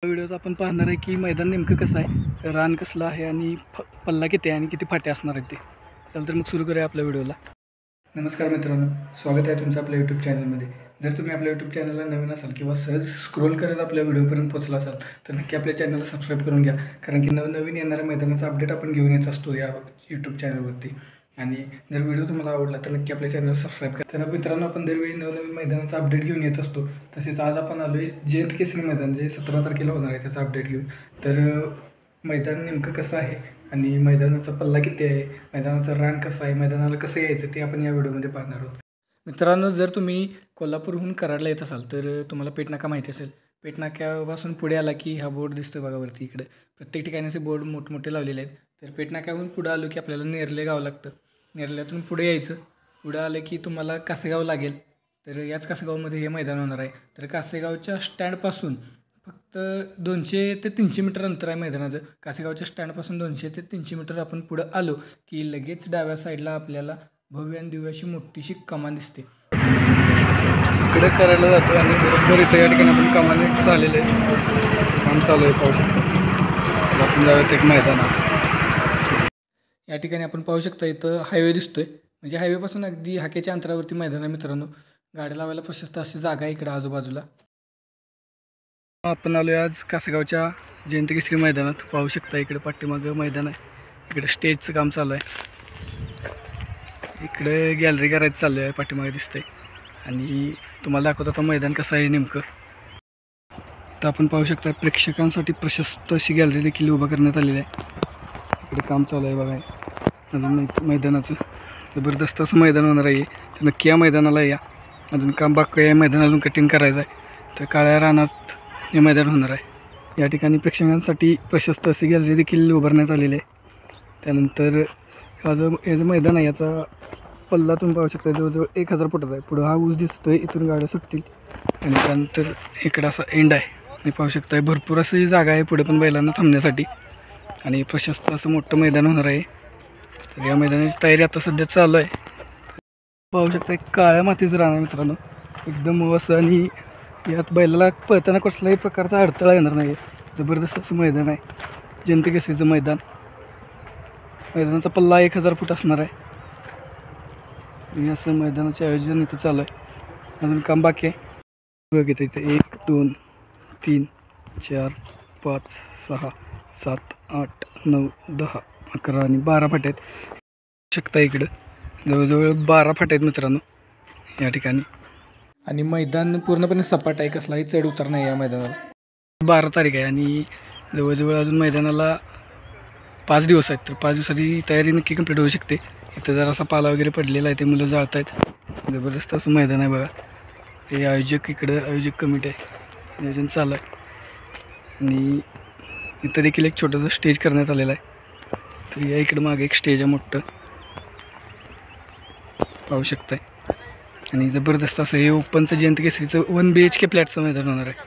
व्हिडिओत आपण पाहणार आहे की मैदान नेमकं कसं आहे, रान कसलं आहे आणि पल्ला किती आहे आणि किती फाटे असणार आहेत ते. चल तर मग सुरू करूया आपल्या व्हिडिओला. नमस्कार मित्रांनो, स्वागत आहे तुमचं आपल्या यूट्यूब चॅनलमध्ये. जर तुम्ही आपल्या यूट्यूब चॅनलला नवीन असाल किंवा सहज स्क्रोल करत आपल्या व्हिडिओपर्यंत पोहोचला असाल तर नक्की आपल्या चॅनलला सबस्क्राईब करून घ्या, कारण की नवनवीन येणाऱ्या मैदानाचा अपडेट आपण घेऊन येत असतो या यूट्यूब चॅनलवरती. आणि जर व्हिडिओ तुम्हाला आवडला तर नक्की आपल्या चॅनलला सबस्क्राईब करा. तर मित्रांनो, आपण दरवेळी नवनवीन मैदानाचा अपडेट घेऊन येत असतो. तसेच आज आपण आलो आहे जयंत केसरी मैदान, जे 17 तारखेला होणार आहे, त्याचा अपडेट घेऊन. तर मैदान नेमकं कसं आहे आणि मैदानाचा पल्ला किती आहे, मैदानाचं रान कसं आहे, मैदानाला कसं यायचं ते आपण या व्हिडिओमध्ये पाहणार आहोत. मित्रांनो, जर तुम्ही कोल्हापूरहून कराडला येत असाल तर तुम्हाला पेटनाका माहिती असेल. पेटनाक्यापासून पुढे आला की हा बोर्ड दिसतो बघा वरती. इकडे प्रत्येक ठिकाणी असे बोर्ड मोठमोठे लावलेले आहेत. तर पेटनाक्याहून पुढं आलो की आपल्याला नेरले गाव लागतं. नेरल्यातून पुढे यायचं, पुढं आलं की तुम्हाला कासेगाव लागेल. तर याच कासेगावमध्ये हे मैदान होणार आहे. तर कासेगावच्या स्टँडपासून फक्त 200 ते 300 मीटर अंतर आहे मैदानाचं. कासेगावच्या स्टँडपासून 200 ते 300 मीटर आपण पुढं आलो की लगेच डाव्या साईडला आपल्याला भव्य आणि दिव्य अशी मोठीशी कमान दिसते. इकडे करायला जातो आणि बरोबर इथं या ठिकाणी आपण कमानी झालेलं आहे, काम चालू आहे, पाहू शकतो. आपण जाऊयात एक मैदानात. या ठिकाणी आपण पाहू शकता इथं हायवे दिसतोय, म्हणजे हायवेपासून अगदी हाकेच्या अंतरावरती मैदान आहे मित्रांनो. गाड्या लावायला प्रशस्त अशी जागा आहे इकडं आजूबाजूला. आपण आलो आज कासेगावच्या जयंत केसरी मैदानात. पाहू शकता इकडे पाठीमागं मैदान आहे, इकडे स्टेजचं काम चालू आहे, इकडे गॅलरी करायचं चालू आहे, पाठीमागे दिसतंय. आणि तुम्हाला दाखवतो आता मैदान कसं आहे नेमकं. तर आपण पाहू शकता प्रेक्षकांसाठी प्रशस्त अशी गॅलरी देखील उभं करण्यात आलेली आहे. इकडे काम चालू आहे बघा. अजून मैदानाचं जबरदस्त असं मैदान होणार आहे. तर नक्की या मैदानाला या. अजून काम बाकी आहे, मैदान अजून कटिंग करायचं आहे. तर काळ्या रानात हे मैदान होणार आहे. या ठिकाणी प्रेक्षकांसाठी प्रशस्त अशी गॅलरी देखील उभारण्यात आलेली आहे. त्यानंतर हा जो हे मैदान आहे याचा पल्ला तुम्ही पाहू शकता जवळजवळ 1000 फुटाचा आहे. पुढं हा ऊस दिसतोय, इथून गाड्या सुटतील. आणि त्यानंतर इकडं असा एंड आहे, हे पाहू शकता. भरपूर अशी जागा आहे पुढे पण बैलांना थांबण्यासाठी, आणि प्रशस्त असं मोठं मैदान होणार आहे. तर या मैदानाची तयारी आता सध्या चालू आहे. पाहू शकता एक काळ्या मातीचं रान आहे मित्रांनो, एकदम असं. आणि यात बैलाला पळताना कसलाही प्रकारचा अडथळा येणार नाही. जबरदस्त असं मैदान आहे, जयंत केसरीचं मैदान. मैदानाचा पल्ला 1000 फूट असणार आहे. आणि असं मैदानाचे आयोजन इथं चालू आहे. अजून काम बाकी आहे. बघ इथं 1 2 3 4 5 6 7 8 9 10 11 आणि 12 फाटे आहेत. शकता इकडं जवळजवळ 12 फाटे आहेत मित्रांनो या ठिकाणी. आणि मैदान पूर्णपणे सपाट आहे, कसलाही चढ उतार नाही या मैदानाला. 12 तारीख आहे आणि जवळजवळ अजून मैदानाला 5 दिवस आहेत. तर 5 दिवसाची तयारी नक्की कंप्लीट होऊ शकते. इथं जरासा पाला वगैरे पडलेला आहे, ते मुलं जाळत आहेत. जबरदस्त असं मैदान आहे बघा. ते आयोजक इकडं, आयोजक कमिटी आहे, नियोजन चालू आहे. आणि इथं देखील एक छोटंसं स्टेज करण्यात आलेलं आहे. तर या इकडं मागे एक स्टेज आहे मोठं, पाहू शकताय. आणि जबरदस्त असं हे ओपनचं जयंत केसरीचं 1 BHK फ्लॅटचं मैदान होणार आहे.